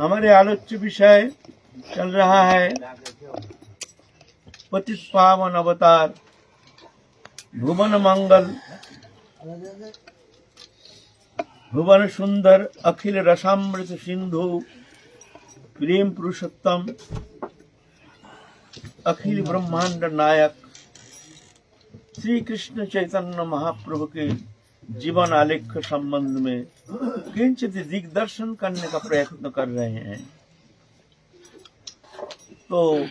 हमारे आलोच्य विषय चल रहा है पतित पावन अवतार भुवन मंगल भुवन सुंदर अखिल रसामृत सिंधु प्रेम पुरुषोत्तम अखिल ब्रह्मांड नायक श्री कृष्ण चैतन्य महाप्रभु के जीवन आलेख संबंध में किंचित दिग्दर्शन करने का प्रयत्न कर रहे हैं। तो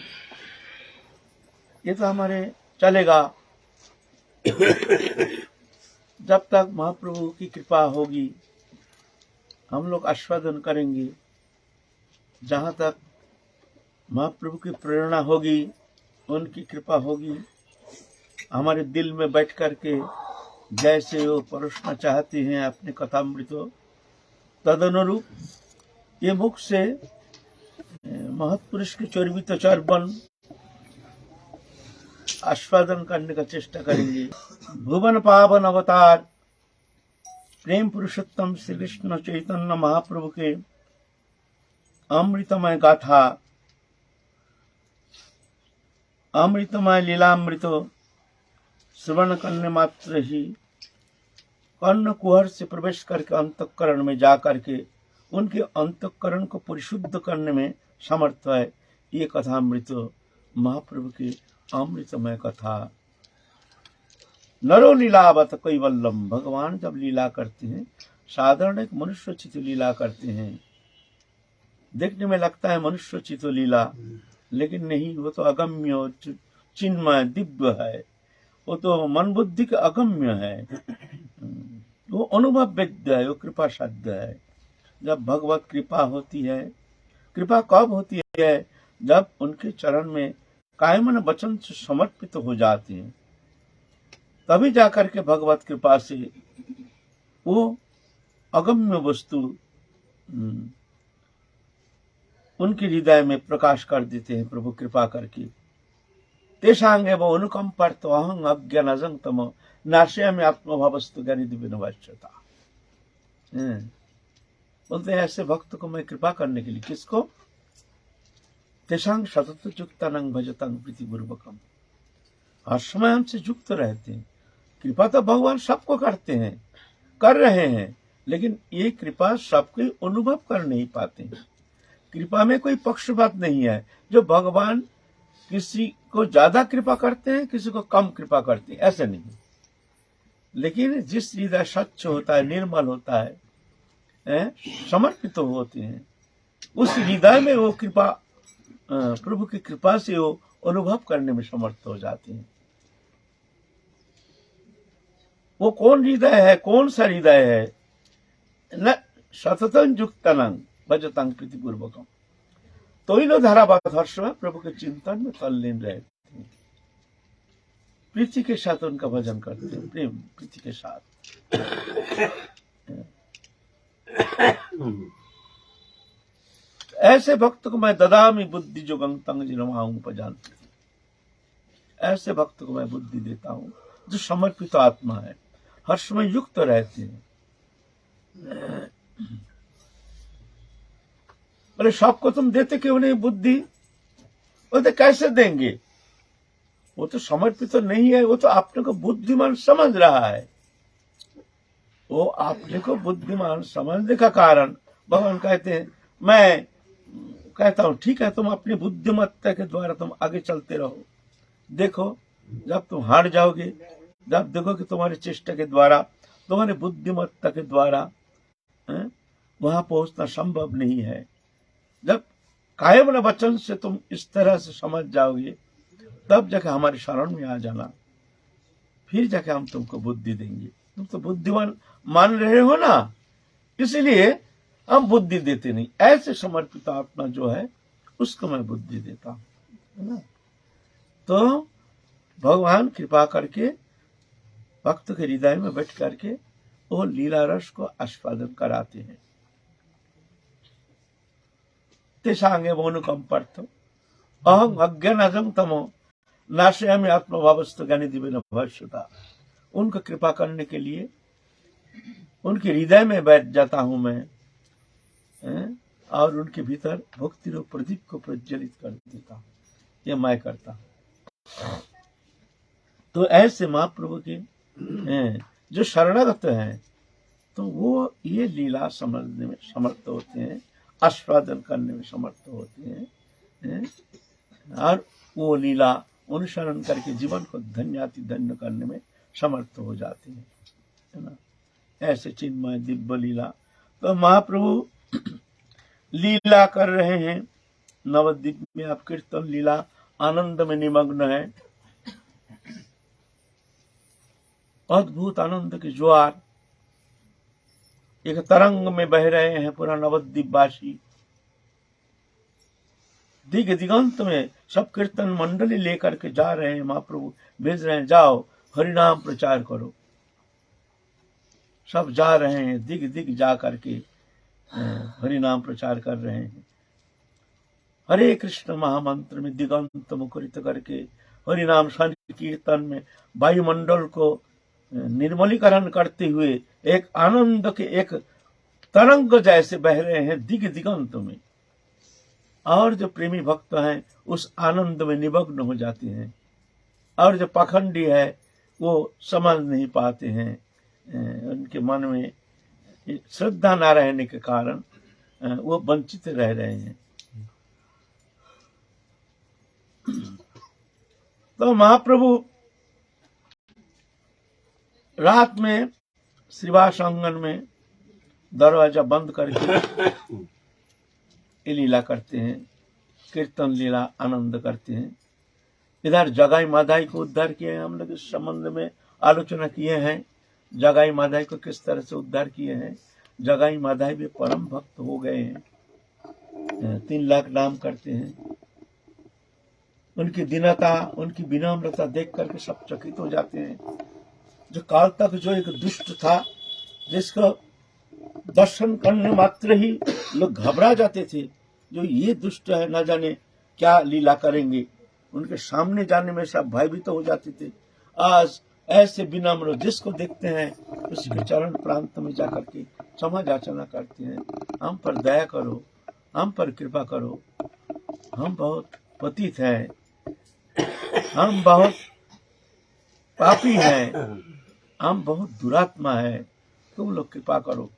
ये तो हमारे चलेगा जब तक महाप्रभु की कृपा होगी हम लोग आस्वादन करेंगे। जहाँ तक महाप्रभु की प्रेरणा होगी उनकी कृपा होगी हमारे दिल में बैठ करके जैसे वो परोसना चाहते हैं अपने कथामृत तदनुरूप ये मुख से महत्पुरुष के चर्वित चर्वन आस्वादन करने का चेष्टा करेंगे। भुवन पावन अवतार प्रेम पुरुषोत्तम श्री कृष्ण चैतन्य महाप्रभु के अमृतमय गाथा अमृतमय लीलामृत श्रवण करने मात्र ही कर्ण कुहर से प्रवेश करके अंतःकरण में जा करके उनके अंतःकरण को परिशुद्ध करने में समर्थ है ये कथामृत महाप्रभु की अमृतमय कथा। नरो लीलावत कैवल्लम भगवान जब लीला करते हैं साधारण एक मनुष्योचित लीला करते हैं। देखने में लगता है मनुष्योचित लीला लेकिन नहीं, वो तो अगम्य चिन्मय दिव्य है, वो तो मन बुद्धि के अगम्य है, वो अनुभव वेद्य है, वो कृपा साध्य है। जब भगवत कृपा होती है, कृपा कब होती है? जब उनके चरण में कायमन वचन से समर्पित हो जाते हैं तभी जाकर के भगवत कृपा से वो अगम्य वस्तु उनके हृदय में प्रकाश कर देते हैं प्रभु कृपा करके। तेषांगे वो अनुकंपार्थ अहं अज्ञानजं तम नाशयामि आत्मभावस्तु ज्ञानी दिव्य नवाच्यता। बोलते हैं ऐसे भक्त को मैं कृपा करने के लिए, किसको? तेषांग सतत युक्तानां भजतां प्रीतिपूर्वकम, हर समय हमसे युक्त रहते हैं। कृपा तो भगवान सबको करते हैं, कर रहे हैं, लेकिन ये कृपा सबको अनुभव कर नहीं पाते हैं। कृपा में कोई पक्षपात नहीं है। जो भगवान किसी को ज्यादा कृपा करते हैं, किसी को कम कृपा करते हैं, ऐसे नहीं। लेकिन जिस हृदय स्वच्छ होता है, निर्मल होता है, समर्पित तो होते हैं, उस हृदय में वो कृपा प्रभु की कृपा से वो अनुभव करने में समर्थ हो जाते हैं। वो कौन हृदय है, कौन सा हृदय है? न सततं युक्तानां भजतां प्रीतिपूर्वकम, तो ही लोग धारावाहिक हर्ष में प्रभु के चिंतन में तल्लीन रहते हैं, प्रीति के साथ उनका भजन करते हैं, प्रेम प्रीति के साथ। ऐसे भक्त को मैं ददामी बुद्धि जो गंतंग जिनमाऊंपजानती, ऐसे भक्त को मैं बुद्धि देता हूं जो समर्पित आत्मा है, हर्ष में युक्त रहते हैं। बोले सबको तुम देते क्यों नहीं बुद्धि? वो तो कैसे देंगे? वो तो समर्पित तो नहीं है, वो तो आपने को बुद्धिमान समझ रहा है। वो आपने को बुद्धिमान समझने का कारण भगवान कहते हैं, मैं कहता हूं ठीक है, तुम अपनी बुद्धिमत्ता के द्वारा तुम आगे चलते रहो। देखो जब तुम हार जाओगे, जब देखो कि तुम्हारे चेष्टा के द्वारा, तुम्हारे बुद्धिमत्ता के द्वारा वहां पहुंचना संभव नहीं है, जब कायम वचन से तुम इस तरह से समझ जाओगे, तब जाके हमारे शरण में आ जाना, फिर जाके हम तुमको बुद्धि देंगे। तुम तो बुद्धिमान मान रहे हो ना, इसलिए हम बुद्धि देते नहीं। ऐसे समर्पित आत्मा जो है उसको मैं बुद्धि देता हूं, है ना। तो भगवान कृपा करके भक्त के हृदय में बैठ करके वो लीला रस को आस्वादन कराते हैं। तेषांगे वो अनुकंपार्थ अहं अज्ञानजं तमो नाशयामि आत्मभावस्तु ज्ञानी दिव्य नवाच्यता। उनको कृपा करने के लिए उनके हृदय में बैठ जाता हूं मैं, और उनके भीतर भक्ति रूप प्रदीप को प्रज्वलित कर देता हूं। ये मैं करता हूं। तो ऐसे महाप्रभु के जो शरणागत हैं तो वो ये लीला समझने में समर्थ होते हैं, आस्वादन करने में समर्थ होते हैं, और वो लीला अनुसरण करके जीवन को धन्याति धन्य करने में समर्थ हो जाते हैं, है ना। ऐसे चिन्मय दिव्य लीला। तो महाप्रभु लीला कर रहे हैं नवद्वीप में। आप कीर्तन लीला आनंद में निमग्न है, अद्भुत आनंद की ज्वार एक तरंग में बह रहे हैं पूरा नवद्वीपवासी। दिग दिगंत में सब कीर्तन मंडली लेकर के जा रहे हैं, महाप्रभु भेज रहे हैं, जाओ हरिनाम प्रचार करो। सब जा रहे हैं, दिग दिग जा करके हरिनाम प्रचार कर रहे हैं। हरे कृष्ण महामंत्र में दिगंत मुखरित करके हरिनाम संकीर्तन में वायुमंडल को निर्मलीकरण करते हुए एक आनंद के एक तरंग जैसे बह रहे हैं दिग दिगंत में। और जो प्रेमी भक्त हैं उस आनंद में निमग्न हो जाते हैं, और जो पाखंडी है वो समझ नहीं पाते हैं, उनके मन में श्रद्धा न रहने के कारण वो वंचित रह रहे हैं। तो महाप्रभु रात में श्रीवास आंगन में दरवाजा बंद करके ये लीला करते हैं, कीर्तन लीला आनंद करते हैं। इधर जगाई माधाई को उद्धार किए हैं। हम लोग इस संबंध में आलोचना किए हैं, जगाई माधाई को किस तरह से उद्धार किए हैं। जगाई माधाई भी परम भक्त हो गए हैं, 3 लाख नाम करते हैं। उनकी दीनता, उनकी विनम्रता देख करके सब चकित हो जाते हैं। जो काल तक जो एक दुष्ट था, जिसको दर्शन करने मात्र ही लोग घबरा जाते थे, जो ये दुष्ट है न जाने क्या लीला करेंगे, उनके सामने जाने में सब भयभीत हो जाते थे। आज ऐसे विनम्र जिसको देखते हैं उसके चरण प्रांत में जाकर के क्षमा याचना करते हैं, हम पर दया करो, हम पर कृपा करो, हम बहुत पतित हैं, हम बहुत पापी हैं, हम बहुत दुरात्मा है, तुम लोग कृपा करो।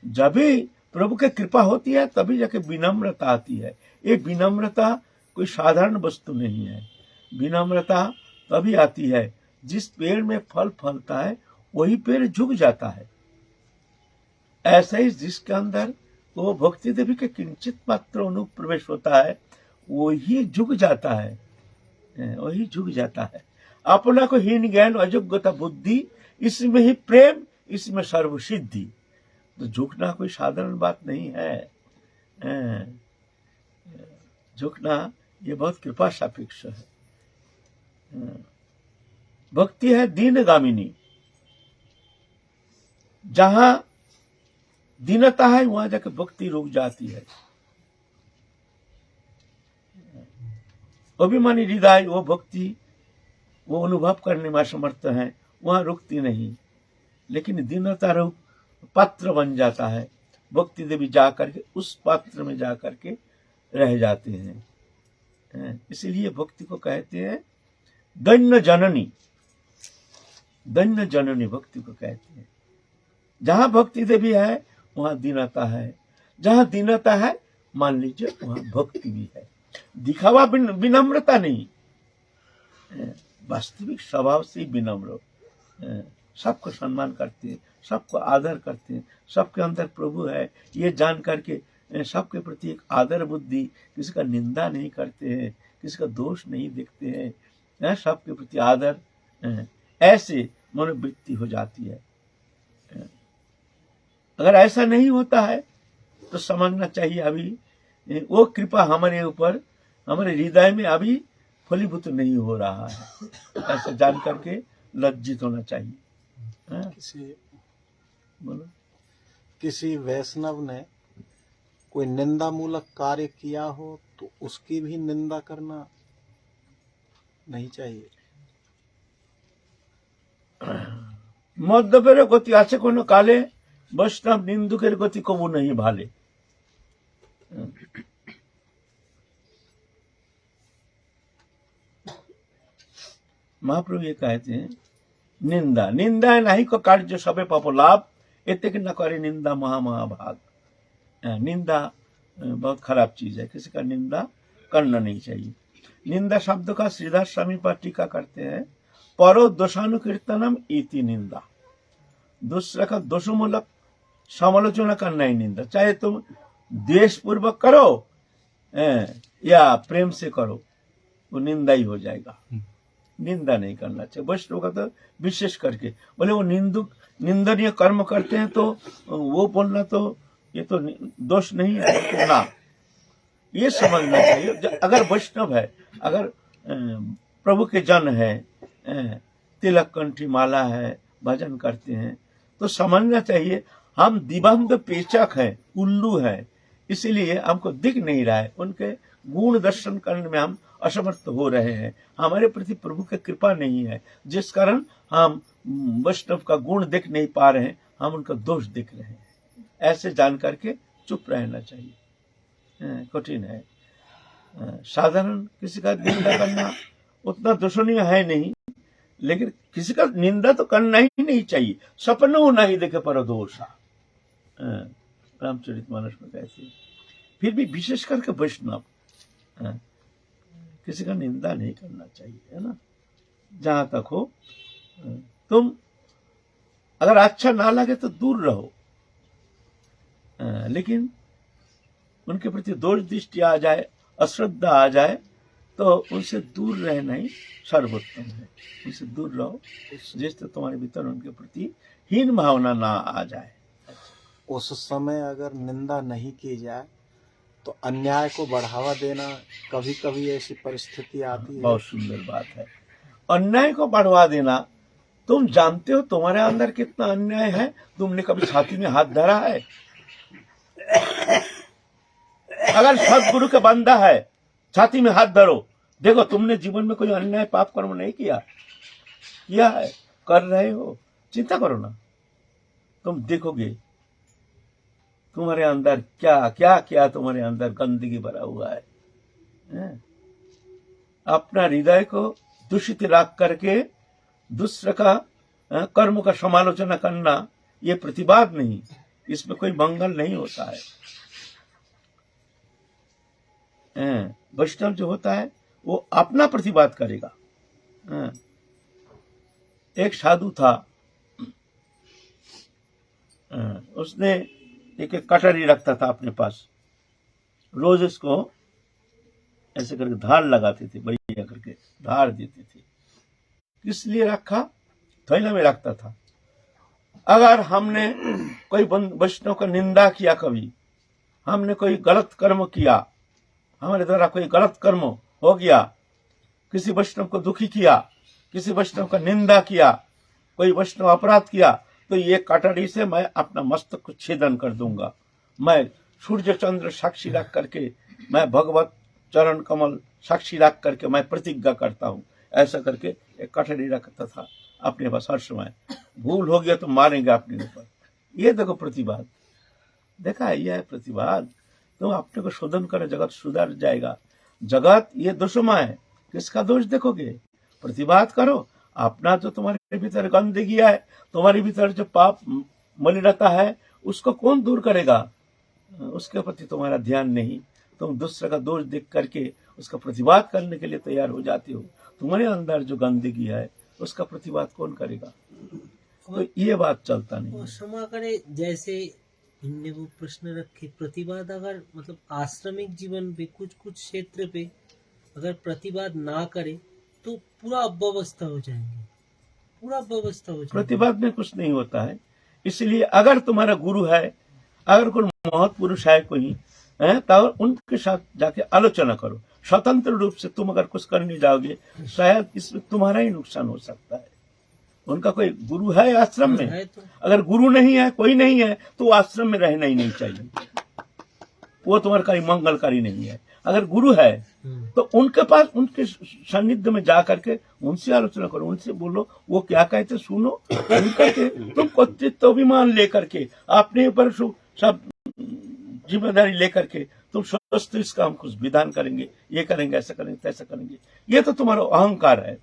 जब भी प्रभु की कृपा होती है तभी जाके विनम्रता आती है। ये विनम्रता कोई साधारण वस्तु नहीं है। विनम्रता तभी आती है जिस पेड़ में फल फलता है वही पेड़ झुक जाता है। ऐसा ही जिसके अंदर वो भक्ति देवी के किंचित मात्र अनुप्रवेश होता है वही झुक जाता है, वही झुक जाता है। अपना को हीन ज्ञान अयोग्यता बुद्धि, इसमें ही प्रेम, इसमें सर्व सिद्धि। तो झुकना कोई साधारण बात नहीं है। झुकना ये बहुत कृपा सापेक्ष है। भक्ति है दीनगामिनी। जहां दीनता है वहां जाकर भक्ति रुक जाती है। अभिमानी हृदय वो भक्ति वो अनुभव करने में समर्थ है, वहां रुकती नहीं। लेकिन दीनता रूप पात्र बन जाता है, भक्ति देवी जाकर के उस पात्र में जाकर के रह जाते हैं। इसलिए भक्ति को कहते हैं दैन्य जननी। दैन्य जननी भक्ति को कहते हैं। जहां भक्ति देवी है वहां दीनता है, जहां दीनता है मान लीजिए वहां भक्ति भी है। दिखावा विनम्रता नहीं, वास्तविक स्वभाव से विनम्र, सबको सम्मान करते हैं, सबको आदर करते हैं, सबके अंदर प्रभु है ये जान करके सबके प्रति एक आदर बुद्धि, किसी का निंदा नहीं करते हैं, किसी का दोष नहीं देखते हैं, सबके प्रति आदर, ऐसे मनोवृत्ति हो जाती है। अगर ऐसा नहीं होता है तो समझना चाहिए अभी वो कृपा हमारे ऊपर, हमारे हृदय में अभी फलीभूत नहीं हो रहा है। ऐसा जान करके लज्जित होना चाहिए। बोलो। किसी वैष्णव ने कोई निंदा मूलक कार्य किया हो तो उसकी भी निंदा करना नहीं चाहिए। মদ্যপের গতি আছে কোনো কালে, বৈষ্ণব নিন্দুকের গতি কবু नहीं भाले। महाप्रभु ये कहते हैं निंदा निंदा नहीं को कार्य सबे पाप लाभ एते कि न करे निंदा महाभाग। निंदा बहुत खराब चीज है, किसी का निंदा करना नहीं चाहिए। निंदा शब्द का श्रीधर स्वामी पर टीका करते हैं, परो दोषानुकीर्तनम इति निंदा, दूसरा का दोषमूलक समालोचना करना ही निंदा। चाहे तुम द्वेष पूर्वक करो या प्रेम से करो, वो निंदा ही हो जाएगा। निंदा नहीं करना चाहिए। वैष्णव का तो विशेष करके बोले वो निंदनीय कर्म करते हैं तो वो बोलना तो ये तो दोष नहीं है तो ना, ये समझना चाहिए। अगर वैष्णव है, अगर प्रभु के जन है, तिलक कंठी माला है, भजन करते हैं, तो समझना चाहिए हम दिबंध पेचक हैं, उल्लू हैं, इसीलिए हमको दिख नहीं रहा है। उनके गुण दर्शन करने में हम असमर्थ हो रहे हैं। हमारे प्रति प्रभु की कृपा नहीं है, जिस कारण हम वैष्णव का गुण देख नहीं पा रहे हैं, हम उनका दोष देख रहे हैं। ऐसे जान करके चुप रहना चाहिए। कठिन है। साधारण किसी का निंदा करना उतना दोषणीय है नहीं, लेकिन किसी का निंदा तो करना ही नहीं चाहिए। सपनों नहीं देखे पर दोषा, रामचरितमानस में कहते हैं। फिर भी विशेष करके वैष्णव किसी का निंदा नहीं करना चाहिए, है ना। जहां तक हो, तुम अगर अच्छा ना लगे तो दूर रहो, लेकिन उनके प्रति दोष दृष्टि आ जाए, अश्रद्धा आ जाए, तो उनसे दूर रहना ही सर्वोत्तम है। उनसे दूर रहो, जिससे तुम्हारे भीतर उनके प्रति हीन भावना ना आ जाए। उस समय अगर निंदा नहीं की जाए तो अन्याय को बढ़ावा देना, कभी कभी ऐसी परिस्थिति आती है। बहुत सुंदर बात है। अन्याय को बढ़वा देना, तुम जानते हो तुम्हारे अंदर कितना अन्याय है। तुमने कभी छाती में हाथ धरा है? अगर सदगुरु का बंदा है, छाती में हाथ धरो, देखो तुमने जीवन में कोई अन्याय पाप कर्म नहीं किया है, कर रहे हो, चिंता करो ना, तुम देखोगे तुम्हारे अंदर क्या क्या क्या तुम्हारे अंदर गंदगी भरा हुआ है। अपना हृदय को दूषित रख करके दूसरे का कर्म का समालोचना करना, ये प्रतिवाद नहीं, इसमें कोई मंगल नहीं होता है। वैष्णव जो होता है वो अपना प्रतिवाद करेगा। एक साधु था, उसने एक कटोरी रखता था अपने पास, रोज इसको ऐसे करके धार लगाते थे, बढ़िया करके धार देते थे। किस लिए रखा? थैला में रखता था। अगर हमने कोई वैष्णव का निंदा किया, कभी हमने कोई गलत कर्म किया, हमारे द्वारा कोई गलत कर्म हो गया, किसी वैष्णव को दुखी किया, किसी वैष्णव का निंदा किया, कोई वैष्णव अपराध किया, तो ये कटारी से मैं अपना मस्तक को छेदन कर दूंगा। मैं सूर्य चंद्र साक्षी रख करके, मैं भगवत चरण कमल साक्षी रख करके मैं प्रतिज्ञा करता हूँ। ऐसा करके एक कटारी रखता था अपने पास हर समय। भूल हो गया तो मारेंगे अपने ऊपर। ये देखो प्रतिवाद, देखा है, यह है प्रतिवाद। तुम अपने को शोधन करो, जगत सुधर जाएगा। जगत ये दोषमय है, किसका दोष देखोगे? प्रतिवाद करो। अपना जो तुम्हारे भीतर गंदगी है, तुम्हारे भीतर जो पाप मलिनता है, उसको कौन दूर करेगा? उसके प्रति तुम्हारा ध्यान नहीं। तुम दूसरे का दोष देख करके उसका प्रतिवाद करने के लिए तैयार हो जाते हो। तुम्हारे अंदर जो गंदगी है उसका प्रतिवाद कौन करेगा? तो ये बात चलता नहीं। क्षमा करे, जैसे इनने वो प्रश्न रखे, प्रतिवाद अगर मतलब आश्रमिक जीवन पे कुछ क्षेत्र पे अगर प्रतिवाद ना करे तो पूरा अव्यवस्था हो जाएंगे, पूरा अव्यवस्था हो जाएगी। प्रतिवाद में कुछ नहीं होता है। इसलिए अगर तुम्हारा गुरु है, अगर कोई महत् पुरुष है कोई, तब उनके साथ जाके आलोचना करो। स्वतंत्र रूप से तुम अगर कुछ करने जाओगे, शायद इसमें तुम्हारा ही नुकसान हो सकता है। उनका कोई गुरु है आश्रम में? अगर गुरु नहीं है, कोई नहीं है, तो आश्रम में रहना ही नहीं चाहिए। वो तुम्हारे मंगलकारी नहीं है। अगर गुरु है तो उनके पास, उनके सानिध्य में जा करके उनसे आलोचना करो, उनसे बोलो, वो क्या कहते सुनो, सुन करके तुम कर्तृत्व अभिमान लेकर के अपने ऊपर सब जिम्मेदारी लेकर के तुम सोचते हो इसका हम कुछ विधान करेंगे, ये करेंगे, ऐसा करेंगे, तैसा करेंगे। ये तो तुम्हारा अहंकार है,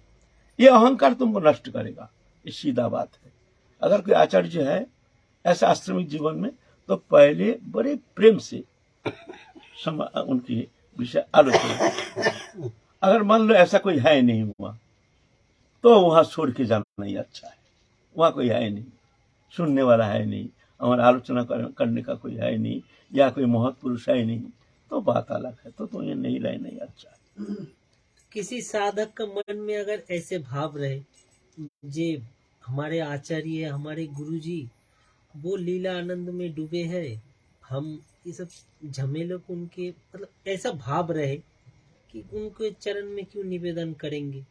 ये अहंकार तुमको नष्ट करेगा। ये सीधा बात है। अगर कोई आचार्य है ऐसा आश्रमिक जीवन में, तो पहले बड़े प्रेम से उनकी विषय आलोचना। अगर मान लो ऐसा कोई है नहीं हुआ, तो वहां छोड़ के जाना ही अच्छा है। वहां कोई है नहीं, सुनने वाला है नहीं, हमारा आलोचना करने का कोई है नहीं, या कोई महत् पुरुष है नहीं, तो बात अलग है। तो ये नहीं रहना ही अच्छा है। किसी साधक का मन में अगर ऐसे भाव रहे, जे हमारे आचार्य, हमारे गुरुजी वो लीला आनंद में डूबे हैं, हम ये सब झमेलों को उनके मतलब ऐसा भाव रहे कि उनके चरण में क्यों निवेदन करेंगे,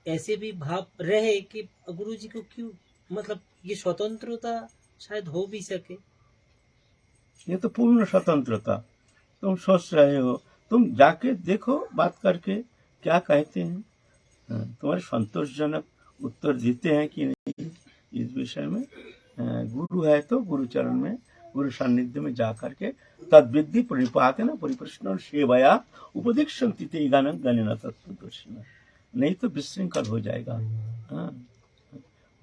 ऐसे भी भाव रहे कि गुरुजी को क्यों, मतलब ये स्वतंत्रता शायद हो भी सके। ये तो पूर्ण स्वतंत्रता। तुम सोच रहे हो, तुम जाके देखो, बात करके क्या कहते हैं, तुम्हारे संतोषजनक उत्तर देते हैं कि नहीं इस विषय में। गुरु है तो गुरु चरण में, गुरु सान्निध्य में जा करके तद्विद्धि प्रणिपातेन परिप्रश्न सेवया उपदीक्षन्ति ते गानं गणेन तत्त्वदर्शिनः। नहीं तो विशृंखल हो जाएगा।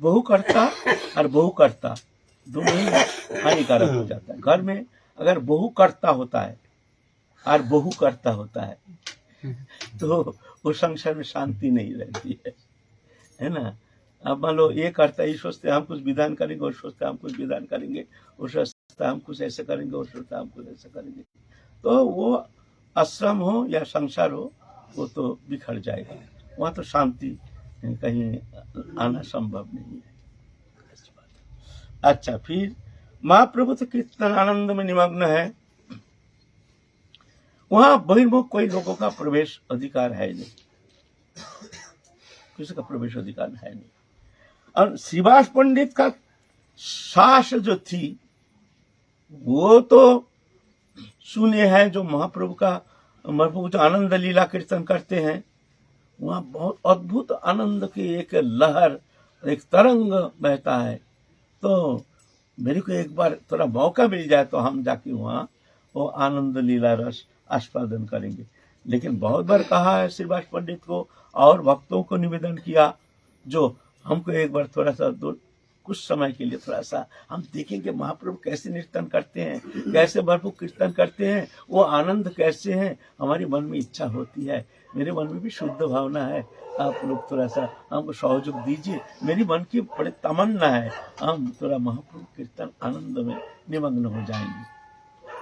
बहुकर्ता और बहुकर्ता दोनों ही हानिकारक हो जाता है। घर में अगर बहुकर्ता होता है और बहुकर्ता होता है, तो वो संसार में शांति नहीं रहती है ना। अब मान लो ये करता है, ये सोचते हम कुछ विधान करेंगे, और सोचता हम कुछ विधान करेंगे, और सोचता हम कुछ ऐसे करेंगे, और सोचता हम कुछ ऐसा करेंगे, तो वो आश्रम हो या संसार हो, वो तो बिखर जाएगा। वहां तो शांति कहीं आना संभव नहीं है। अच्छा, फिर महाप्रभु तो कीर्तन आनंद में निमग्न है, वहां बहिर्मुख कोई लोगों का प्रवेश अधिकार है नहीं, किसी का प्रवेश अधिकार है नहीं। और श्रीवास पंडित का सास जो थी, वो तो सुने हैं, जो महाप्रभु जो आनंद लीला कीर्तन करते हैं, वहां बहुत अद्भुत आनंद की एक लहर, एक तरंग बहता है। तो मेरे को एक बार थोड़ा मौका मिल जाए तो हम जाके वहां वो आनंद लीला रस आस्वादन करेंगे। लेकिन बहुत बार कहा है श्रीवास पंडित को और भक्तों को निवेदन किया, जो हमको एक बार थोड़ा सा कुछ समय के लिए थोड़ा सा हम देखेंगे महाप्रभु कैसे कीर्तन करते हैं, कैसे भरपूर कीर्तन करते हैं, वो आनंद कैसे है। हमारी मन में इच्छा होती है, मेरे मन में भी शुद्ध भावना है, आप लोग थोड़ा सा हमको सहयोग दीजिए। मेरी मन की बड़ी तमन्ना है, हम थोड़ा महाप्रभु कीर्तन आनंद में निमग्न हो जाएंगे।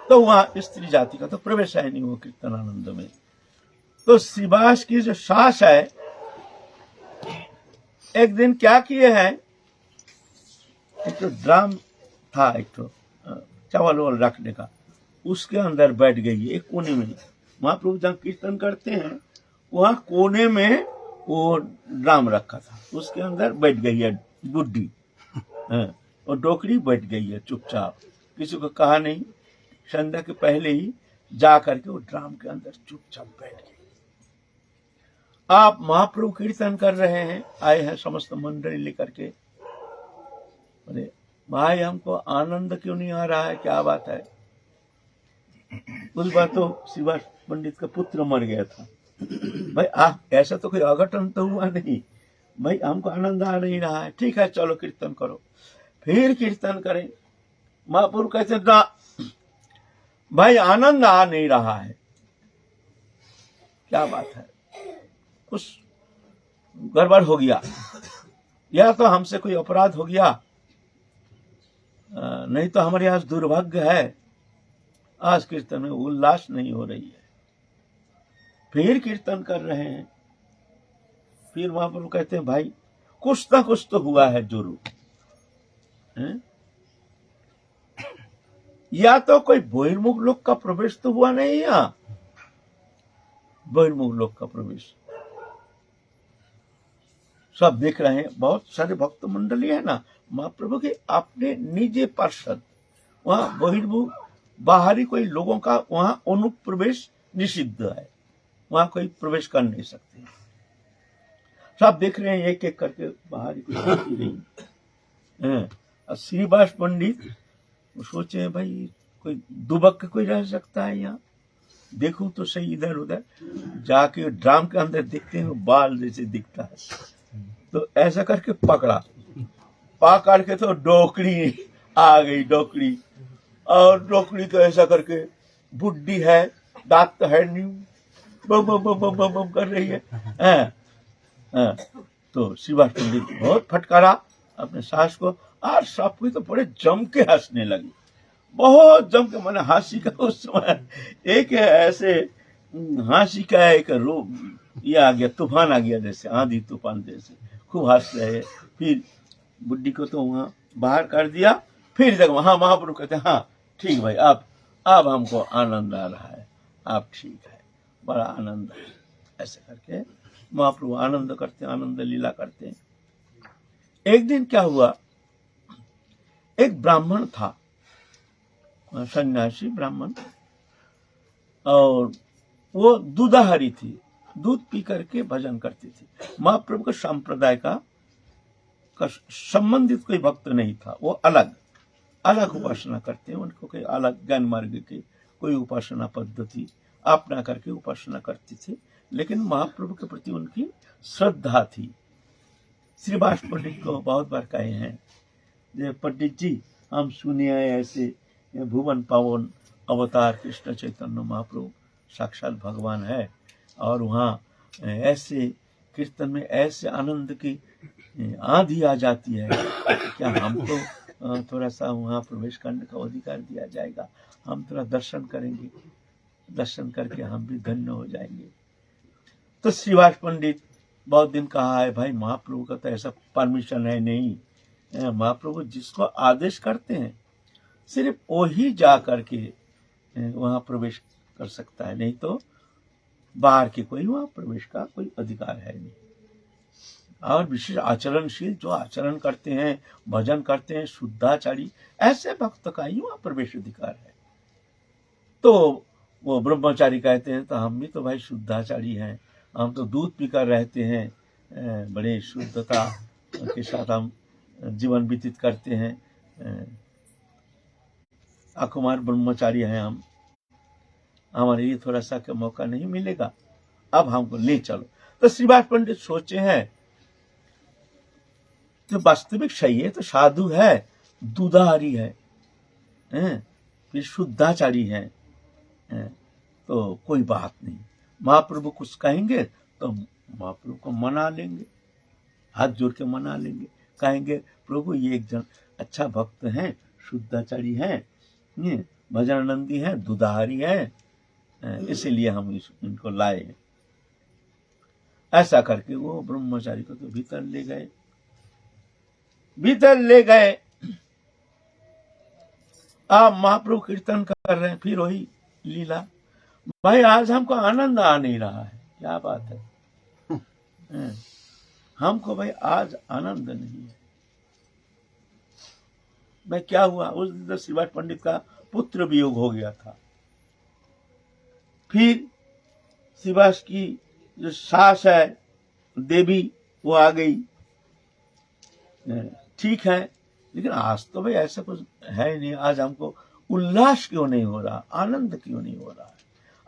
तो वहां स्त्री जाति का तो प्रवेश है नहीं वो कीर्तन आनंद में। तो श्रीवास की जो सास है, एक दिन क्या किए हैं, एक तो ड्राम था, एक तो चावल वावल रखने का, उसके अंदर बैठ गई एक कोने में। महाप्रभु जहाँ कीर्तन करते हैं वहां कोने में वो ड्राम रखा था, उसके अंदर बैठ गई है बुड्ढी, और डोकरी बैठ गई है चुपचाप, किसी को कहा नहीं। संध्या के पहले ही जा करके वो ड्राम के अंदर चुपचाप बैठ गई। आप महाप्रभु कीर्तन कर रहे हैं, आए हैं समस्त मंडली लेकर के, अरे भाई हमको आनंद क्यों नहीं आ रहा है, क्या बात है। उस बार तो श्रीवास पंडित का पुत्र मर गया था। भाई ऐसा तो कोई अघटन तो हुआ नहीं, भाई हमको आनंद आ नहीं रहा है, ठीक है चलो कीर्तन करो। फिर कीर्तन करें, महाप्रभु कहते ना भाई आनंद आ नहीं रहा है, क्या बात है, कुछ गड़बड़ हो गया, या तो हमसे कोई अपराध हो गया, नहीं तो हमारे आज दुर्भाग्य है, आज कीर्तन में उल्लास नहीं हो रही है। फिर कीर्तन कर रहे हैं, फिर महाप्रभु कहते हैं भाई कुछ ना कुछ तो हुआ है जरूर, या तो कोई बहिर्मुख लोग का प्रवेश तो हुआ नहीं, यहाँ बहिर्मुख लोग का प्रवेश सब देख रहे हैं, बहुत सारे भक्त मंडली है ना महाप्रभु के अपने निजी पार्षद, वहां बहिर्मुख बाहरी कोई लोगों का वहां अनुप्रवेश निषिद्ध है, वहां कोई प्रवेश कर नहीं सकते। सब देख रहे हैं, एक एक करके बाहरी कोई नहीं। श्रीवास पंडित सोचे भाई कोई दुबक के कोई रह सकता है यहाँ? देखूं तो सही इधर उधर, जाके ड्राम के अंदर देखते हैं वो बाल जैसे दिखता है। तो ऐसा करके पकड़ के तो डोकरी आ गई, डोकरी। और डोकरी तो ऐसा करके बुड्ढी है, दांत तो है नहीं, बम बम बम बम बम बम कर रही है। हाँ, तो श्रीवास पंडित बहुत फटकारा अपने सास को, और सब कोई तो बड़े जम के हंसने लगी, बहुत जम के। मैंने हंसी का उस समय एक ऐसे हंसी का एक रूप ये आ गया, तूफान आ गया, जैसे आंधी तूफान जैसे, खूब हंस रहे। फिर बुड्ढी को तो वहां बाहर कर दिया। फिर जब वहां महाप्रभु कहते हाँ ठीक भाई, अब हमको आनंद आ रहा है, आप ठीक है, बड़ा आनंद है। ऐसे करके महाप्रभु आनंद करते, आनंद लीला करते हैं। एक दिन क्या हुआ, एक ब्राह्मण था, सन्यासी ब्राह्मण, और वो दूधाहारी थी, दूध पी करके भजन करती थी। महाप्रभु के संप्रदाय का संबंधित कोई भक्त नहीं था, वो अलग उपासना करते हैं। उनको कोई अलग ज्ञान मार्ग की कोई उपासना पद्धति अपना करके उपासना करती थी, लेकिन महाप्रभु के प्रति उनकी श्रद्धा थी। श्रीवास पंडित को बहुत बार कहे हैं, पंडित जी हम सुनिए ऐसे भुवन पावन अवतार कृष्ण चैतन्य महाप्रभु साक्षात भगवान है, और वहाँ ऐसे कीर्तन में ऐसे आनंद की आंधी आ जाती है, क्या हमको थोड़ा सा वहाँ प्रवेश करने का अधिकार दिया जाएगा? हम थोड़ा दर्शन करेंगे, दर्शन करके हम भी धन्य हो जाएंगे। तो श्रीवास पंडित बहुत दिन कहा है, भाई महाप्रभु का तो ऐसा परमिशन है नहीं, महाप्रभु जिसको आदेश करते हैं सिर्फ वही जा करके वहाँ प्रवेश कर सकता है, नहीं तो बाहर के कोई वहाँ प्रवेश का कोई अधिकार है नहीं। और विशेष आचरणशील जो आचरण करते हैं, भजन करते हैं, शुद्धाचारी, ऐसे भक्त का ही वहाँ प्रवेश अधिकार है। तो वो ब्रह्मचारी कहते हैं, तो हम भी तो भाई शुद्धाचारी हैं, हम तो दूध पीकर रहते हैं, बड़े शुद्धता के साथ हम जीवन व्यतीत करते हैं, अकुमार ब्रह्मचारी हैं हम, हमारे लिए थोड़ा सा का मौका नहीं मिलेगा, अब हमको ले चलो। तो श्रीवास पंडित सोचे हैं, तो वास्तविक सही है, तो साधु है, दूधाहारी है, फिर शुद्धाचारी है, तो कोई बात नहीं, महाप्रभु कुछ कहेंगे तो महाप्रभु को मना लेंगे, हाथ जोड़ के मना लेंगे, कहेंगे प्रभु ये एक जन अच्छा भक्त हैं, शुद्धाचारी हैं, भजनानंदी हैं, दूधाहारी हैं, इसीलिए हम इनको लाए। ऐसा करके वो ब्रह्मचारी को तो भीतर ले गए। आप महाप्रभु कीर्तन कर रहे हैं, फिर वही लीला, भाई आज हमको आनंद आ नहीं रहा है, क्या बात है, हमको भाई आज आनंद नहीं है। भाई क्या हुआ, उस दिन तो श्रीवास पंडित का पुत्र वियोग हो गया था। फिर श्रीवास की जो सास है देवी, वो आ गई, ठीक है, लेकिन आज तो भाई ऐसा कुछ है नहीं, आज हमको उल्लास क्यों नहीं हो रहा, आनंद क्यों नहीं हो रहा है?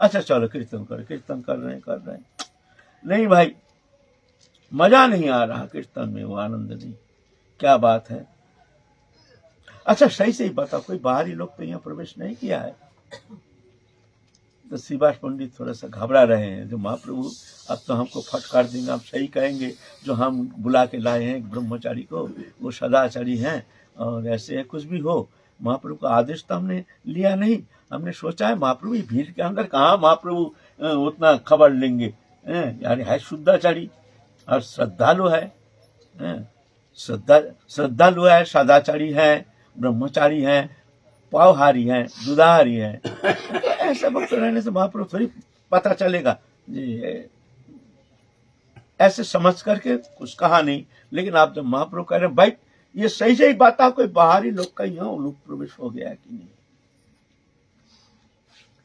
अच्छा चलो कीर्तन कर रहे हैं, नहीं भाई मजा नहीं आ रहा कीर्तन में, वो आनंद नहीं, क्या बात है? अच्छा सही से ही बताओ, कोई बाहरी लोग तो यहाँ प्रवेश नहीं किया है? तो श्रीवास पंडित थोड़ा सा घबरा रहे हैं, जो महाप्रभु अब तो हमको फटकार देंगे, आप सही कहेंगे, जो हम बुला के लाए हैं ब्रह्मचारी को, वो सदाचारी हैं और ऐसे है, कुछ भी हो, महाप्रभु का आदेश तो हमने लिया नहीं, हमने सोचा है महाप्रभु भीड़ के अंदर कहाँ महाप्रभु उतना खबर लेंगे, यानी है शुद्धाचारी और श्रद्धालु है, श्रद्धालु है, सदाचारी है, ब्रह्मचारी है, पावहारी है, दूधाहारी है, तो ऐसा वक्त रहने से महाप्रभु थोड़ी पता चलेगा जी, ऐसे समझ करके कुछ कहा नहीं। लेकिन आप जब महाप्रभु कह रहे हैं भाई ये सही बात है, कोई बाहरी लोग का यहाँ उलूक प्रवेश हो गया कि नहीं,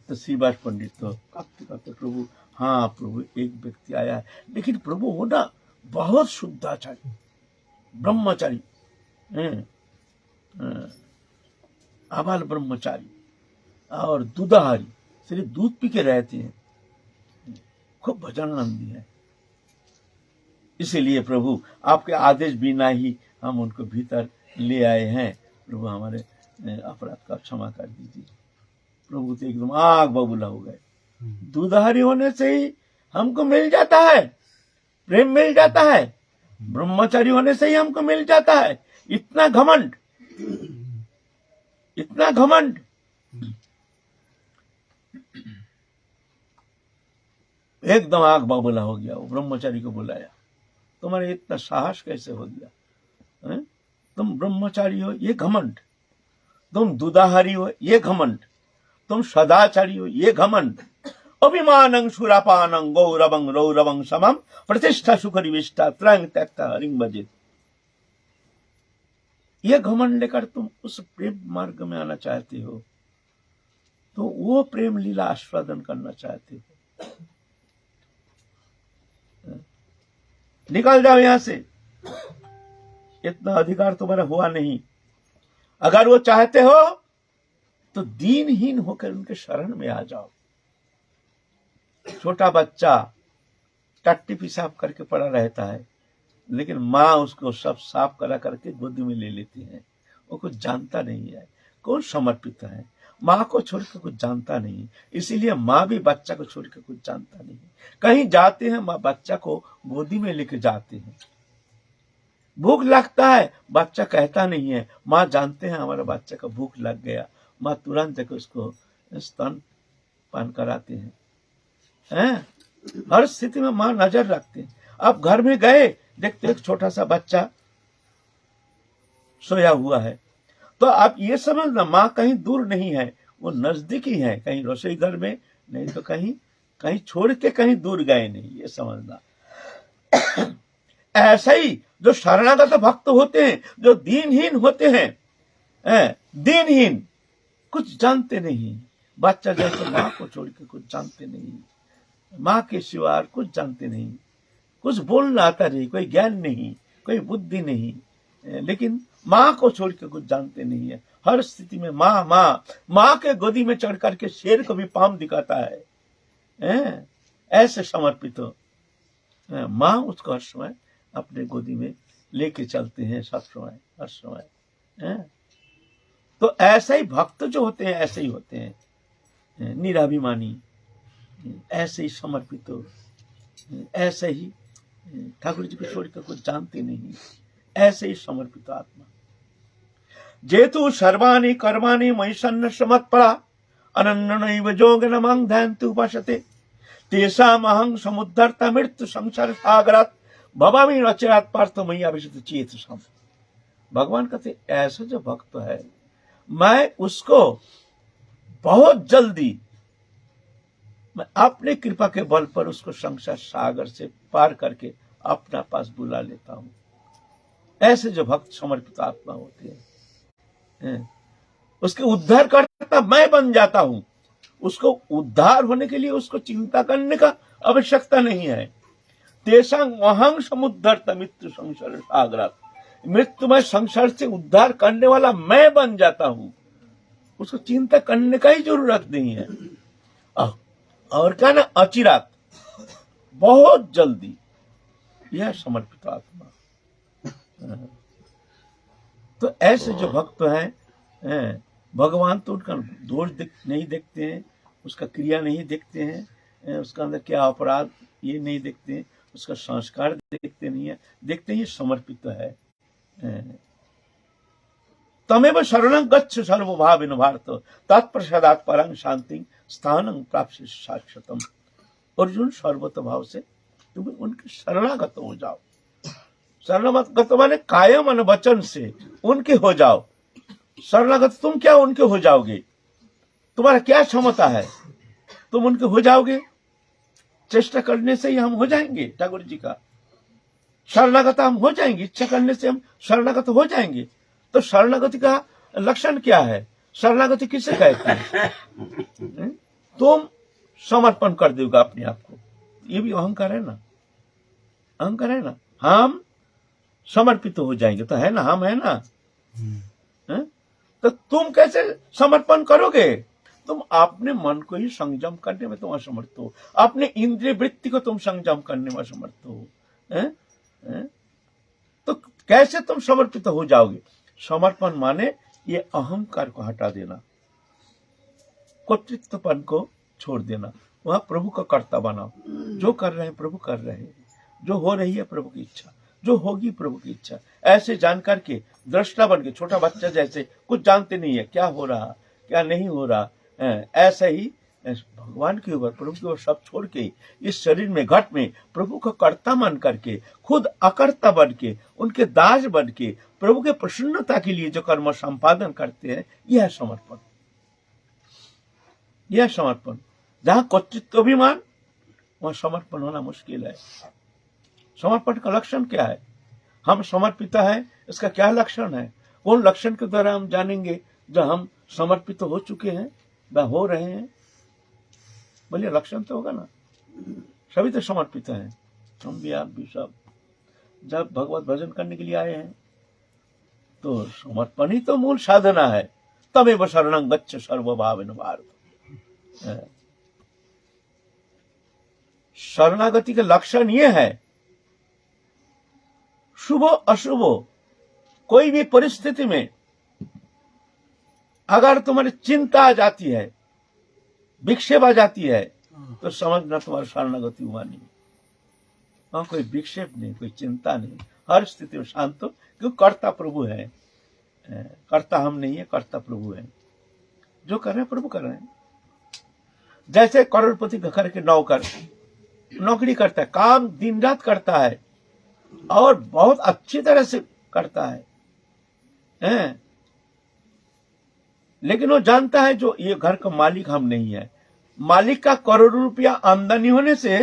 तो श्रीवास पंडित तो कहते प्रभु, हाँ प्रभु एक व्यक्ति आया है, लेकिन प्रभु वो ना बहुत शुद्धाचारी ब्रह्मचारी, आबाल ब्रह्मचारी, और दूधाहारी, सिर्फ दूध पी के रहते हैं, खूब भजनानंदी है। इसीलिए प्रभु आपके आदेश बिना ही हम उनको भीतर ले आए हैं। प्रभु हमारे अपराध का क्षमा कर दीजिए। प्रभु तो एकदम आग बबूला हो गए। दूधाहारी होने से ही हमको मिल जाता है, प्रेम मिल जाता है, ब्रह्मचारी होने से ही हमको मिल जाता है। इतना घमंड, इतना घमंड। एकदम आग बबूला हो गया। वो ब्रह्मचारी को बुलाया, तुम्हारे इतना साहस कैसे हो गया? तुम ब्रह्मचारी हो ये घमंड, तुम दूधाहारी हो ये घमंड, तुम सदाचारी हो ये घमंड। अभिमानं सुरापानं गौरवं रौरवं समम प्रतिष्ठा सुखरिविष्टा त्रयं त्यक्ता हरिं भजेत। ये घमंड लेकर तुम उस प्रेम मार्ग में आना चाहते हो, तो वो प्रेम लीला आस्वादन करना चाहते हो, निकल जाओ यहां से। इतना अधिकार तुम्हारा हुआ नहीं। अगर वो चाहते हो तो दीनहीन होकर उनके शरण में आ जाओ। छोटा बच्चा टट्टी पेशाब करके पड़ा रहता है, लेकिन माँ उसको सब साफ करा करके गोदी में ले लेती है। वो कुछ जानता नहीं है, कौन समर्पित है। माँ को छोड़कर कुछ जानता नहीं, इसीलिए माँ भी बच्चा को छोड़कर कुछ जानता नहीं। कहीं जाते हैं, माँ बच्चा को गोदी में लेके जाते हैं। भूख लगता है, बच्चा कहता नहीं है, माँ जानते हैं हमारा बच्चा का भूख लग गया, माँ तुरंत जाकर उसको स्तन पान कराते हैं। हर स्थिति में माँ नजर रखते हैं। आप घर में गए, देखते एक छोटा सा बच्चा सोया हुआ है, तो आप ये समझना माँ कहीं दूर नहीं है, वो नजदीक ही है। कहीं रसोई घर में नहीं तो कहीं छोड़ के कहीं दूर गए नहीं, ये समझना। ऐसा ही जो शरणागत भक्त होते हैं, जो दीनहीन होते हैं, दीनहीन, कुछ जानते नहीं। बच्चा जैसे माँ को छोड़ के कुछ जानते नहीं, माँ के सिवा कुछ जानते नहीं, कुछ बोलना आता नहीं, कोई ज्ञान नहीं, कोई बुद्धि नहीं, लेकिन माँ को छोड़ के कुछ जानते नहीं है। हर स्थिति में माँ माँ माँ के गोदी में चढ़ करके शेर को भी पाम दिखाता है। ऐसे समर्पित हो, माँ उसको हर समय अपने गोदी में लेके चलते हैं, सब समय हर समय। तो ऐसे ही भक्त जो होते हैं ऐसे ही होते हैं, निराभिमानी, ऐसे ही समर्पित हो, ऐसे ही ठाकुर जी को छोड़कर कुछ जानते नहीं, ऐसे ही समर्पित आत्मा। जेतु सर्वाणि कर्माणि मयि सन्न्यस्यमत्परा अनन्यनैव योगिनमं ध्यायन्ति उपासते तेषामहं समुद्धर्ता मृत्यु संसार सागरात् भवामि रचिरात् पार्थ मयि अभिषिक्त चेतसाम्। भगवान कहते ऐसा जो भक्त है, मैं उसको बहुत जल्दी, मैं अपने कृपा के बल पर उसको संसार सागर से पार करके अपना पास बुला लेता हूं। ऐसे जो भक्त समर्पित आत्मा होते हैं, उसके उद्धार करता मैं बन जाता हूं। उसको उद्धार होने के लिए उसको चिंता करने का आवश्यकता नहीं है। तेषां अहं समुद्धर्ता मृत्यु संसार सागरात्, मृत्यु में संसार से उद्धार करने वाला मैं बन जाता हूं। उसको चिंता करने का ही जरूरत नहीं है। और क्या ना, अचिरात, बहुत जल्दी, यह समर्पित आत्मा। तो ऐसे जो भक्त हैं, भगवान तो उनका दोष नहीं देखते हैं, उसका क्रिया नहीं देखते हैं, उसका अंदर क्या अपराध ये नहीं देखते हैं, उसका संस्कार देखते नहीं है, देखते ही समर्पित है। तमेव शरणं गच्छ सर्वभावेन भारत तत्प्रसादात् परं शांति स्थानं प्राप्स्य शाश्वतम्। अर्जुन, सर्वत भाव से तुम उनके शरणागत हो जाओ। शरणागत माने कायम मन वचन से उनके हो जाओ। शरणागत तुम क्या उनके हो जाओगे? तुम्हारा क्या क्षमता है? तुम उनके हो जाओगे? चेष्टा करने से ही हम हो जाएंगे ठाकुर जी का शरणागत, हम हो जाएंगे। इच्छा करने से हम शरणागत हो जाएंगे। तो शरणागति का लक्षण क्या है? शरणागति किसे कहते हैं? तुम समर्पण कर दोगे अपने आप को, ये भी अहंकार है ना, अहंकार है ना। हम समर्पित हो जाएंगे तो है ना, हम है ना। तो तुम कैसे समर्पण करोगे? तुम अपने मन को ही संयम करने में तुम असमर्थ हो, अपने इंद्रिय वृत्ति को तुम संयम करने में असमर्थ हो, हैं? हैं? तो कैसे तुम समर्पित हो जाओगे? समर्पण माने ये अहंकार को हटा देना, कर्तृत्वपन को छोड़ देना, वहां प्रभु का कर्ता बनाओ। जो कर रहे हैं प्रभु कर रहे हैं, जो हो रही है प्रभु की इच्छा, जो होगी प्रभु की इच्छा, ऐसे जानकर के दृष्टा बन के, छोटा बच्चा जैसे कुछ जानते नहीं है क्या हो रहा क्या नहीं हो रहा, ऐसे ही भगवान के ऊपर, प्रभु के ऊपर सब छोड़ के इस शरीर में, घट में प्रभु का कर्ता मान करके, खुद अकर्ता बन के, उनके दास बन के, प्रभु के प्रसन्नता के लिए जो कर्म संपादन करते हैं, यह है समर्पण। यह समर्पण, जहां कर्तृत्वाभिमान वहां समर्पण होना मुश्किल है। समर्पण का लक्षण क्या है? हम समर्पित है, इसका क्या लक्षण है? कौन लक्षण के द्वारा हम जानेंगे जो हम समर्पित हो चुके हैं व हो रहे हैं? बोलिए, लक्षण तो होगा ना। सभी तो समर्पित हैं, हम भी, आप भी, सब। जब भगवत भजन करने के लिए आए हैं तो समर्पण ही तो मूल साधना है। तमेव शरणं गच्छ सर्वभावेन भारत। शरणागति के लक्षण ये है, शुभ अशुभ कोई भी परिस्थिति में अगर तुम्हारी चिंता आ जाती है, विक्षेप आ जाती है, तो समझना तुम्हारी शरणागति हुआ नहीं। वहां कोई विक्षेप नहीं, कोई चिंता नहीं, हर स्थिति में शांत हो, क्योंकि कर्ता प्रभु है। कर्ता हम नहीं है, कर्ता प्रभु है। जो कर रहे हैं प्रभु कर रहे हैं। जैसे करोड़पति घर के नौकर नौकरी करता है, काम दिन रात करता है और बहुत अच्छी तरह से करता है, लेकिन वो जानता है जो ये घर का मालिक हम नहीं है। मालिक का करोड़ों रुपया आमदनी होने से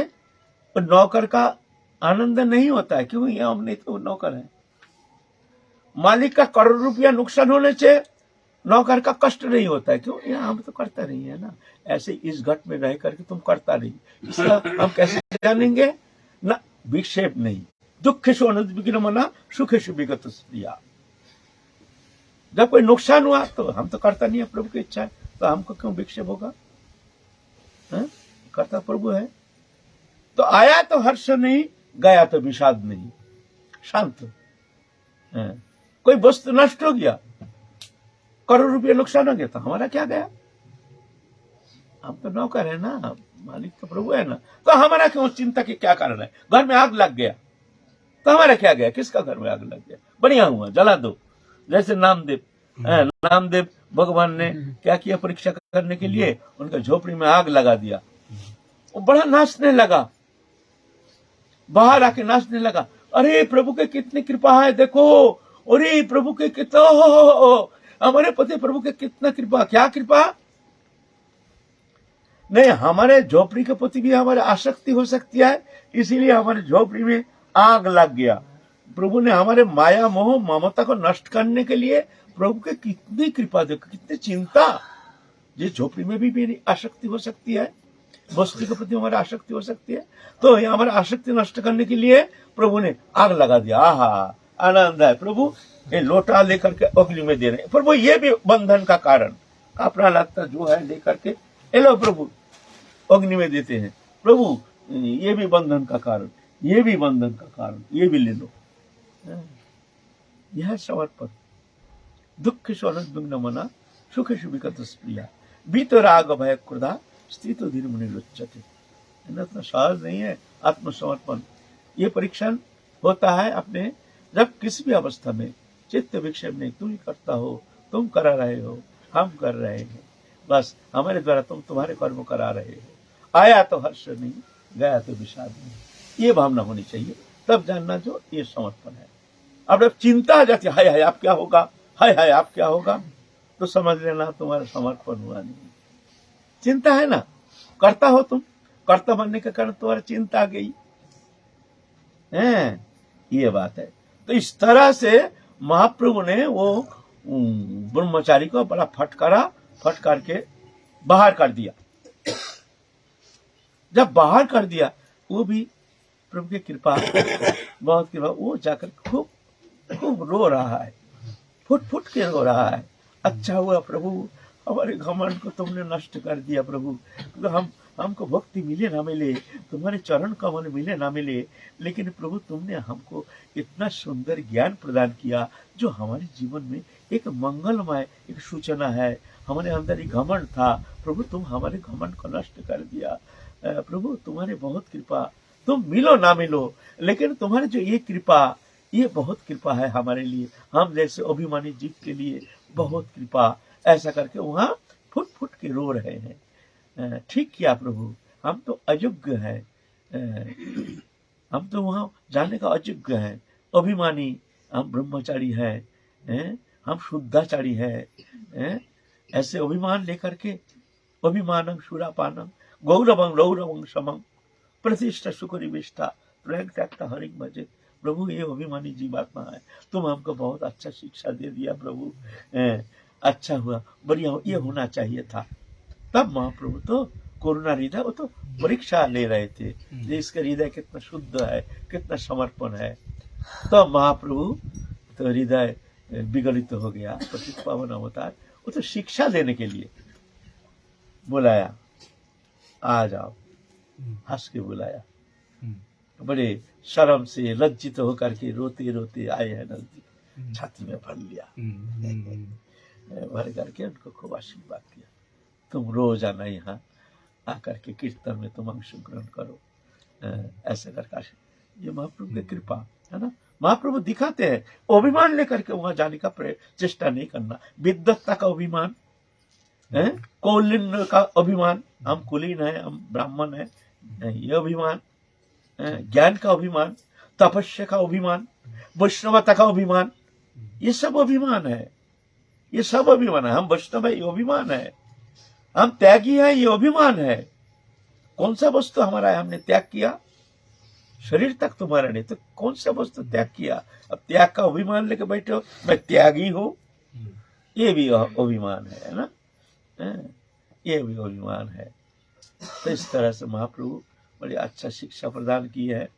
नौकर का आनंद नहीं होता है, क्योंकि ये हम नहीं तो नौकर है। मालिक का करोड़ रुपया नुकसान होने से नौकर का कष्ट नहीं होता है, क्यों? यहाँ हम तो करता नहीं है ना। ऐसे इस घट में रह करके तुम करता नहीं, इसका हम कैसे जानेंगे? ना विक्षेप नहीं। दुखेषु अनुद्विग्न मना सुखेषु विगत स्त्रिया। जब कोई नुकसान हुआ तो हम तो करता नहीं है, प्रभु की इच्छा है, तो हमको क्यों विक्षेप होगा? करता प्रभु है। तो आया तो हर्ष नहीं, गया तो विषाद नहीं, शांत। कोई वस्तु नष्ट हो गया, करोड़ रुपया नुकसान हो गया, तो हमारा क्या गया? हम तो नौकर है ना, मालिक तो प्रभु है ना, तो हमारा क्यों चिंता की क्या कारण है? घर में आग लग गया तो हमारा क्या गया? किसका घर में आग लग गया? बढ़िया हुआ, जला दो। जैसे नामदेव भगवान ने क्या किया? परीक्षा करने के लिए उनका झोपड़ी में आग लगा दिया। वो बड़ा नाचने लगा, बाहर आके नाचने लगा, अरे प्रभु के कितनी कृपा है, देखो, अरे प्रभु के कितना, हमारे पति प्रभु के कितना कृपा। क्या कृपा? नहीं, हमारे झोपड़ी के प्रति भी हमारे आसक्ति हो सकती है, इसीलिए हमारे झोपड़ी में आग लग गया। प्रभु ने हमारे माया मोह ममता को नष्ट करने के लिए प्रभु के कितनी कृपा, देखो कितनी चिंता। जिस झोपड़ी में भी मेरी आसक्ति हो सकती है, वस्तु के प्रति हमारी आसक्ति हो सकती है, तो ये हमारी आसक्ति नष्ट करने के लिए प्रभु ने आग लगा दिया। आहा, आनंद है। प्रभु ये लोटा लेकर के अग्नि में दे रहे हैं। प्रभु ये भी बंधन का कारण, अपना लगता जो है लेकर के ये लो प्रभु अग्नि में देते हैं। प्रभु ये भी बंधन का कारण, ये भी बंधन का कारण, ये भी ले लो। यह समर्पण। दुखेषु अनुद्विग्न मना सुखेषु विगत स्त्रिया वीतराग भय क्रोधा स्थितो धीर मुनि लुच्यते। इतना सहज नहीं है आत्मसमर्पण। ये परीक्षण होता है अपने, जब किसी भी अवस्था में चित्त विक्षेप नहीं, तुम ही करता हो, तुम करा रहे हो, हम कर रहे हैं, बस हमारे द्वारा तुम तुम्हारे कर्म करा रहे हो। आया तो हर्ष नहीं, गया तो विषाद नहीं। ये भावना होनी चाहिए, तब जानना जो ये समर्पण है। अब जब चिंता आ जाती है, हाय हाय आप क्या होगा, हाय हाय आप क्या होगा, तो समझ लेना तुम्हारा समर्पण हुआ नहीं। चिंता है ना, करता हो तुम, कर्ता बनने के कारण तुम्हारी चिंता आ गई है, ये बात है। तो इस तरह से महाप्रभु ने वो ब्रह्मचारी को बड़ा फटकार के बाहर कर दिया। जब बाहर कर दिया, वो भी प्रभु की कृपा, बहुत कृपा, वो जाकर खूब रो रहा है, फुट के रो रहा है। अच्छा हुआ प्रभु हमारे घमंड को तुमने नष्ट कर दिया प्रभु। तो हमको भक्ति मिले ना मिले, तुम्हारे चरण कमल मिले ना मिले, लेकिन प्रभु तुमने हमको इतना सुंदर ज्ञान प्रदान किया जो हमारे जीवन में एक मंगलमय एक सूचना है। हमारे अंदर एक घमंड था प्रभु, तुम हमारे घमंड को नष्ट कर दिया। प्रभु तुम्हारे बहुत कृपा, तुम मिलो ना मिलो, लेकिन तुम्हारी जो ये कृपा, ये बहुत कृपा है हमारे लिए, हम जैसे अभिमानी जीव के लिए बहुत कृपा। ऐसा करके वहां फुट फुट के रो रहे हैं। ठीक किया प्रभु, हम तो अयोग्य हैं, हम तो वहां जाने का अयोग्य हैं, अभिमानी, हम ब्रह्मचारी हैं, हम शुद्धाचारी हैं। ऐसे अभिमान लेकर के अभिमानम सुरापानम गौरवं रौरवं समम प्रतिष्ठा सुकरी विष्ठा प्रैंक त्यागता हरिक भजे। प्रभु ये अभिमानी जीवात्मा है, तुम हमको बहुत अच्छा शिक्षा दे दिया प्रभु। अच्छा हुआ, बढ़िया, ये होना चाहिए था। तब महाप्रभु तो करुणा हृदय, वो तो परीक्षा ले रहे थे कि इसका हृदय कितना शुद्ध है, कितना समर्पण है। तो महाप्रभु तो हृदय विगलित हो गया, पतित पावन अवतार, वो तो शिक्षा देने के लिए बुलाया, आ जाओ, हंस के बुलाया। बड़े शर्म से लज्जित होकर के रोते रोते आए हैं नजदीक, छाती में भर लिया, भर करके उनको खूब आशीर्वाद किया। तुम रोज आना यहाँ आकर के कीर्तन में तुम अंश ग्रहण करो, ऐसे करके ये महाप्रभु की कृपा है ना। महाप्रभु दिखाते हैं, अभिमान लेकर के वहां जाने का चेष्टा नहीं करना। विद्वत्ता का अभिमान, कौलीन का अभिमान, हम कुलीन है, हम ब्राह्मण है, ये अभिमान, ज्ञान का अभिमान, तपस्या का अभिमान, वैष्णवता का अभिमान, ये सब अभिमान है, ये सब अभिमान है। हम वैष्णव है, ये अभिमान है। हम त्यागी है, ये अभिमान है। कौन सा वस्तु हमारा है, हमने त्याग किया, शरीर तक तुम्हारा नहीं, तो कौन सा वस्तु त्याग किया। अब त्याग का अभिमान लेके बैठे हो, मैं त्यागी हूं, ये भी अभिमान है ना, ये भी अभिमान है। तो इस तरह से महाप्रभु बड़ी अच्छा शिक्षा प्रदान की है।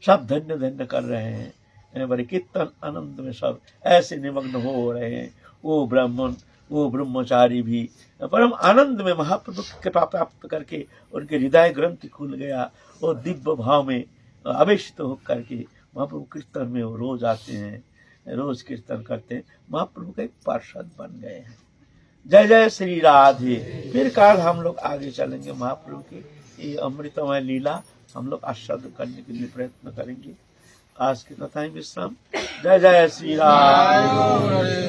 सब धन्य धन्य कर रहे हैं, बड़े कीर्तन आनंद में सब ऐसे निमग्न हो रहे हैं। वो ब्राह्मण, वो ब्रह्मचारी भी परम आनंद में महाप्रभु की कृपा प्राप्त करके उनके हृदय ग्रंथि खुल गया। वो दिव्य भाव में आवेशित होकर के महाप्रभु कीर्तन में वो रोज आते हैं, रोज कीर्तन करते हैं, महाप्रभु के एक पार्षद बन गए हैं। जय जय श्री राधे। फिर काल हम लोग आगे चलेंगे, महाप्रभु की ये अमृतमय लीला हम लोग आस्वादन करने के लिए प्रयत्न करेंगे। आज की कथाएं विश्राम। जय जय श्री राधे।